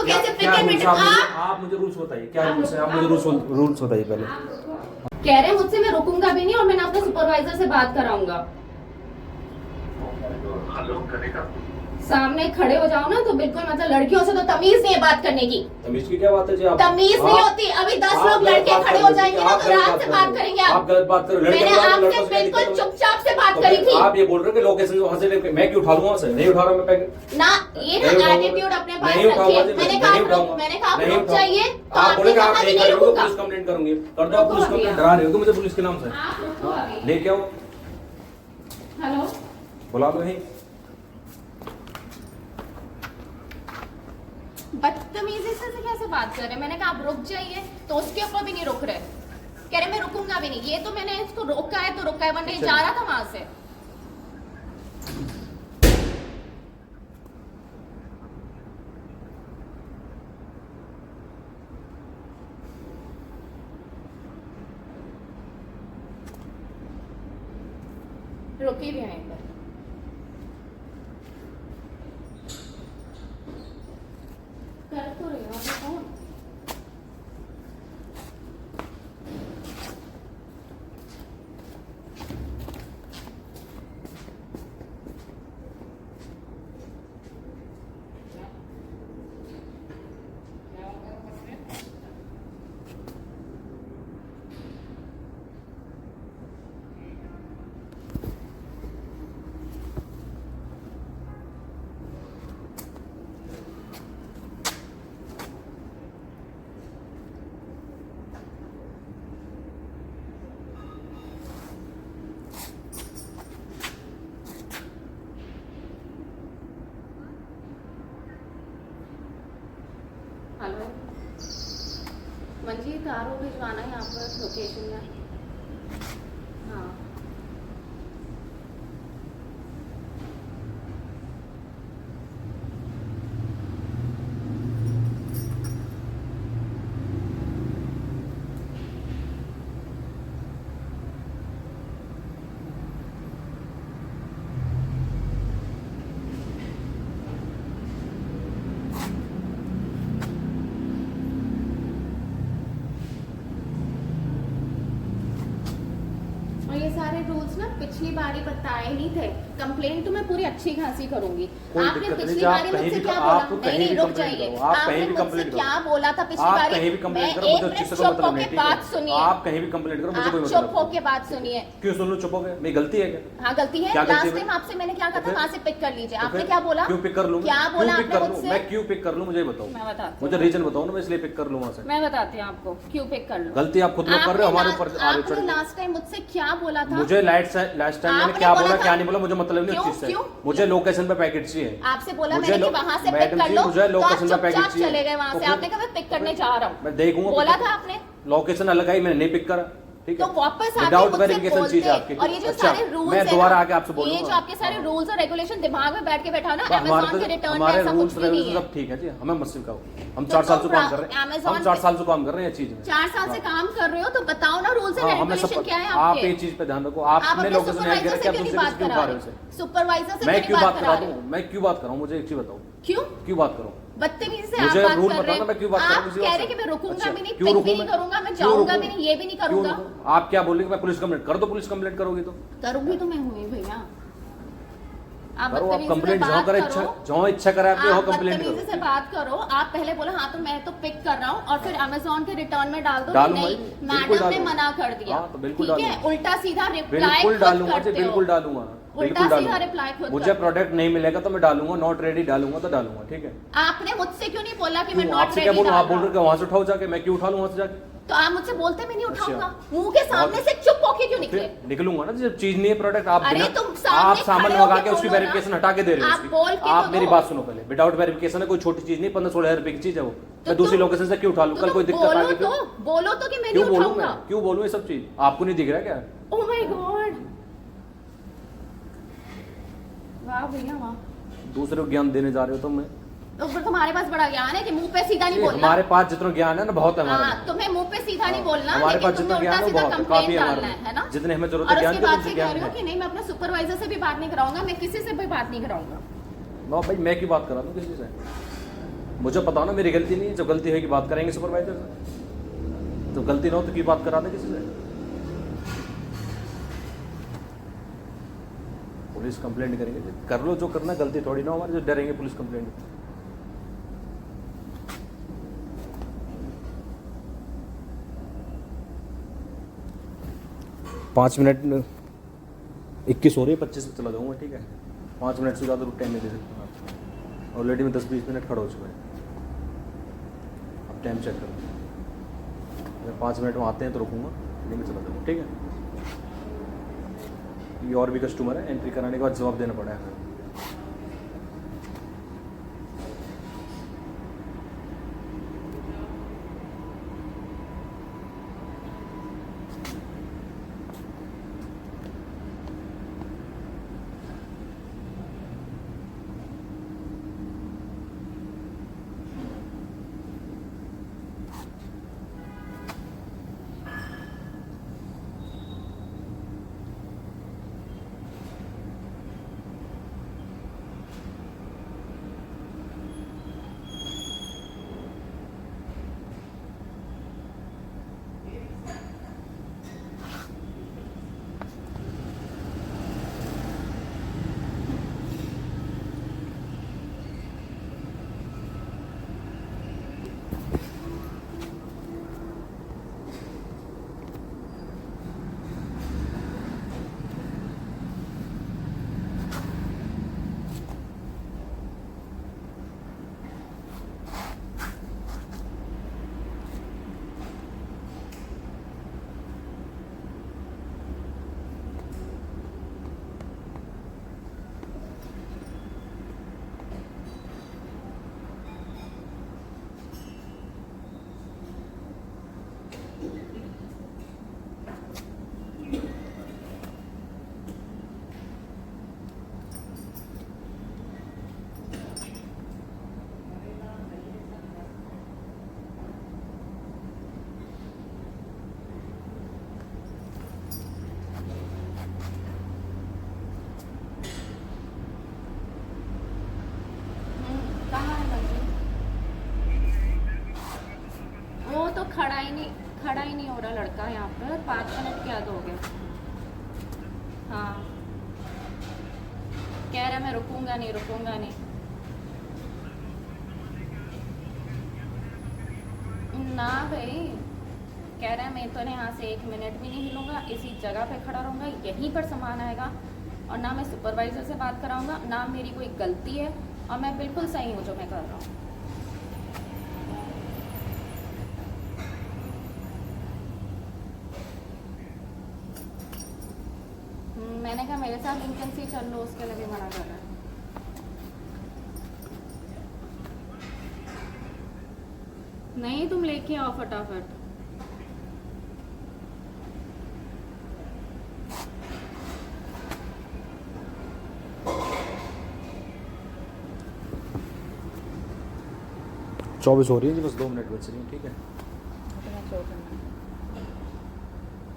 कैसे pick and meet? आप मुझे रूल्स बताइए, क्या रूल्स है? आप मुझे रूल्स बताइए पहले। कह रहे हैं मुझसे मैं रुकूंगा भी नहीं और मैंने अपने सुपरवाइजर से बात कराऊंगा। हेलो करेगा सामने खड़े हो जाओ ना तो बिल्कुल मतलब लड़कियों से तो तमीज नहीं है बात करने की। तमीज की क्या बात है जी? आप तमीज नहीं होती। अभी 10 लोग लड़के खड़े हो जाएंगे ना तो आराम से बात करेंगे। आप गलत बात कर रहे हो। मैंने आपसे बिल्कुल चुपचाप से बात करी थी। आप ये बोल रहे हो कि लोकेशन वहां से लेके मैं क्यों उठा लूंगा? वहां से नहीं उठा रहा मैं पैकेट ना। ये ना एटीट्यूड अपने पास रखिए। मैंने कहा आप रुक जाइए तो आप बोले आप नहीं नहीं करोगे, रुकूंगा। पुलिस कंप्लेंट करूंगी। कर दो आप पुलिस कंप्लेंट। डरा रहे हो कि मुझे पुलिस के नाम से लेके आओ। हेलो बुला लो यहीं। बदतमीजी से कैसे बात कर रहे हैं? मैंने कहा आप रुक जाइए तो उसके ऊपर भी नहीं रुक रहे। कह रहे मैं रुकूंगा भी नहीं। ये तो मैंने इसको रोका है तो रोका है, वरना ये जा रहा था वहां से। रुकी भी है इधर। कर तो रही हूँ अभी कौन? हेलो मंजीत आरो भिजवाना है यहाँ पर लोकेशन में। हाँ और ये सारे रूल्स ना पिछली बारी बताए नहीं थे। कंप्लेंट तो मैं पूरी अच्छी खासी करूंगी। आपने पिछली बारी मुझसे क्या बोला? नहीं रुक जाइए। आपने मुझसे क्या बोला था पिछली बारी? मैं एक मिनट चुप होके बात सुनिए। आप कहीं भी कंप्लेंट करो, मुझे कोई मतलब चुप होके बात सुनिए। क्यों सुन लो? चुप हो गए? मेरी गलती है क्या? हाँ गलती है। लास्ट टाइम आपसे मैंने क्या कहा था? वहाँ से पिक कर लीजिए। आपने क्या बोला? क्यों पिक कर लूं? क्या बोला आपने मुझसे? मैं क्यों पिक कर लूं मुझे बताओ। मैं बताती हूँ। मुझे रीजन बताओ ना, मैं इसलिए पिक कर लूं वहां से। मैं बताती हूँ आपको क्यों पिक कर लूं। गलती आप खुद लोग कर रहे हो, हमारे ऊपर आगे चढ़। आपने लास्ट टाइम मुझसे क्या बोला था? मुझे लास्ट टाइम मैंने क्या बोला क्या नहीं बोला मुझे मतलब नहीं उस चीज से। क्यों? मुझे लोकेशन पे पैकेट चाहिए। आपसे बोला मैंने कि वहां से पिक कर लो। मुझे लोकेशन पे पैकेट आप चाहिए। चले गए वहां से। आपने कहा मैं पिक करने जा रहा हूँ। मैं देखूंगा। बोला था आपने। लोकेशन अलग आई, मैंने नहीं पिक करा। ठीक तो है, वापस विदाउट आके वेरिफिकेशन मुझसे चीज है बोलते। आपकी। और ये जो अच्छा, सारे रूल्स मैं दोबारा आके आपसे बोलूंगा। ये जो आपके सारे रूल्स और रेगुलेशन दिमाग में बैठ के बैठा ना, हमारे अमेज़न के रिटर्न में हमारे ऐसा रूल्स कुछ भी नहीं रेगुलेशन है। सब ठीक है जी, हमें मत सिखाओ। हम तो 4 साल से तुम काम कर रहे हैं। Amazon हम 4 साल से काम कर रहे हैं ये चीज में। 4 साल से काम कर रहे हो तो बताओ ना रूल्स एंड हाँ, हमें रेगुलेशन सब क्या है आप आपके? ये चीज पे ध्यान रखो। आप आपने अपने लोकेशन ऐड सुपरवाइजर किया से क्या? क्यों नहीं दूसरे बात से क्यों करा उठा रहे रहे? हो इसे? सुपरवाइजर से मैं क्यों क्यों नहीं बात बात करा करा दूं? रहे? मैं क्यों बात कराऊं? मुझे एक चीज बताओ, क्यों क्यों बात करूं? बदतमीजी से मुझे आप बात रूल कर बताओ रहे ना, मैं क्यों बात हैं। करूं आप किसी कह और रहे से? कि मैं रुकूंगा अच्छा, भी नहीं, क्यों पिक रुकूं भी नहीं मैं? करूंगा, मैं क्यों जाऊंगा रुकूं भी मैं? नहीं, ये भी नहीं क्यों करूंगा। रुकूं? आप क्या बोल रहे मैं पुलिस कंप्लेंट कर दो? पुलिस कंप्लेंट करोगी तो करूंगी तो मैं हुई भैया। आप करो। आप बदतमीजी से कंप्लेंट जहाँ बात करे करो। जहाँ इच्छा करे आपकी वहाँ आप कंप्लेंट बदतमीजी से करो। बात करो। आप पहले बोला हाँ तो मैं तो पिक कर रहा हूँ और फिर अमेज़न के रिटर्न में डाल दो। डालूं नहीं, भाई, बिल्कुल मैडम ने डालूं। मना कर दिया। हाँ, तो बिल्कुल ठीक है, डालूंगा। उल्टा सीधा रिप्लाई बिल्कुल खुद डालूंगा जी, करते हो। बिल्कुल डालूंगा। उल्टा बिल्कुल सीधा डालूंगा। रिप्लाई खुद मुझे करते हो। प्रोडक्ट नहीं मिलेगा तो मैं डालूंगा, नॉट रेडी डालूंगा तो डालूंगा। ठीक है, आपने मुझसे क्यों नहीं बोला कि मैं क्यों? नॉट आपसे क्या रेडी बोलूं? आप बोल डाल रहे हो वहां से उठाओ जाके, मैं क्यों उठा लूं वहां से जाके? तो आप मुझसे बोलते मैं नहीं उठाऊंगा। अच्छा। मुंह के सामने से चुप होके क्यों निकले? फिर निकलूंगा ना जब चीज नहीं है प्रोडक्ट। आप अरे बिना तुम सामने आप सामान खड़े मंगा होके के उसकी बोलो ना। वेरिफिकेशन हटा के दे रहे हो आप उसकी। बोल के आप तो मेरी दो। बात सुनो पहले। विदाउट वेरिफिकेशन है, कोई छोटी चीज नहीं। 15-16 रुपए की चीज है वो। मैं दूसरी तुम- लोकेशन से क्यों उठा लूं? कल कोई दिक्कत आ गई तो बोलो तो कि मैं नहीं क्यों बोलूं? उठाऊंगा। मैं क्यों बोलूं? ये सब चीज आपको नहीं दिख रहा क्या? ओह माय गॉड, वाह भैया वाह। दूसरे को ज्ञान देने जा रहे हो तो मैं तो फिर तुम्हारे पास बड़ा ज्ञान है कि मुंह पे सीधा नहीं बोलना। हमारे पास जितना ज्ञान है ना बहुत है हमारे हाँ, पास। तुम्हें मुंह पे सीधा नहीं बोलना, हमारे लेकिन पास तुम्हें जितना उल्टा ज्ञान है सीधा बहुत है, कंप्लेंट काफी है हमारे डालना है ना। पास। जितने हमें जरूरत और है ज्ञान उसके की बाद उनसे से कह ज्ञान रही हूँ है। कि नहीं मैं अपने सुपरवाइजर से भी बात नहीं कराऊंगा, मैं किसी से भी बात नहीं कराऊंगा। नो भाई, मैं क्यों बात करा दूं किसी से? 4 साल से काम कर रहे हो, आप पहले बोला हाँ तो मैं तो पिक कर रहा हूँ और फिर अमेज़न के रिटर्न में डाल दो। नहीं, मैडम ने मना कर दिया। मैं क्यों बात करा दूं किसी से? मुझे पता ना मेरी गलती नहीं है, जो गलती है कि बात करेंगे सुपरवाइजर से। तो गलती ना हो तो क्यों बात करा दे किसी से? पुलिस कंप्लेंट करेंगे, कर लो जो करना, गलती थोड़ी ना हमारी जो डरेंगे पुलिस कंप्लेंट। 5 मिनट 21 हो रही है, 25 में चला जाऊँगा, ठीक है? 5 मिनट से ज़्यादा टाइम नहीं दे सकता मैं। ऑलरेडी मैं 10-20 मिनट खड़ा हो चुका है। अब टाइम चेक करो, अगर 5 मिनट में आते हैं तो रुकूंगा, नहीं मैं चला जाऊँगा, ठीक है? ये और भी कस्टमर है, एंट्री कराने के बाद जवाब देना पड़ा है। खड़ा ही नहीं हो रहा लड़का यहाँ पर। 5 मिनट क्या हो गया? हाँ, कह रहा मैं रुकूंगा नहीं। ना भाई, कह रहा है मैं तो यहाँ से 1 मिनट भी नहीं हिलूंगा, इसी जगह पे खड़ा रहूँगा, यहीं पर सामान आएगा, और ना मैं सुपरवाइज़र से बात कराऊंगा, ना मेरी कोई गलती है, और मैं बिल्कुल सही हूँ जो मैं कर रहा हूँ। मैंने कहा मेरे साथ इंटेंसी चल लो, उसके लिए भी मना कर रहा है। नहीं, तुम लेके आओ फटाफट। चौबीस हो रही है जी, बस 2 मिनट बच रही है, ठीक है?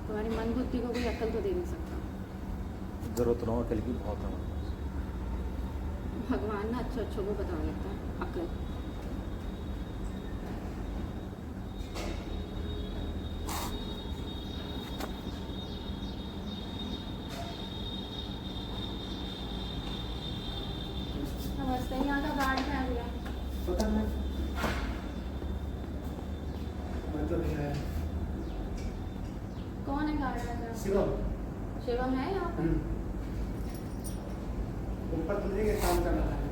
तुम्हारी मन बुद्धि को कोई अक्ल तो दे नहीं सकता। जरूरत ना हो अकल की, बहुत है भगवान ना अच्छों को बता देता है अक्ल। नमस्ते, यहाँ का गार्ड है भैया? पता नहीं, मैं तो नहीं आया। कौन है गार्ड? शिवम है यहाँ पर? ऊपर तो नहीं, काम कर रहा है।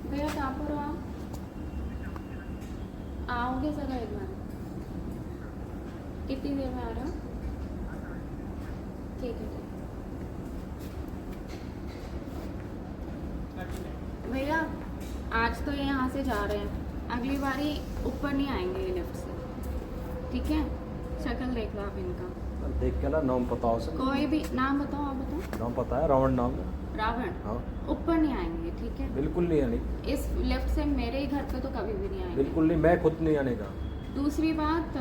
भैया कहाँ पर हो आप? आओगे जरा एक बार? कितनी देर में आ रहे हो? ठीक है। भैया आज तो ये यहाँ से जा रहे हैं, अगली बारी ऊपर नहीं आएंगे ये लिफ्ट से, ठीक है? शक्ल देख लो आप इनका। देख के ना नाम पता हो सर, कोई भी नाम बताओ, आप बताओ। नाम पता है, रावण नाम है। रावण। हाँ ऊपर नहीं आएंगे, ठीक है। बिल्कुल नहीं आने, इस लिफ्ट से मेरे ही घर पे तो कभी भी नहीं आएंगे। बिल्कुल नहीं, मैं खुद नहीं आने का। दूसरी बात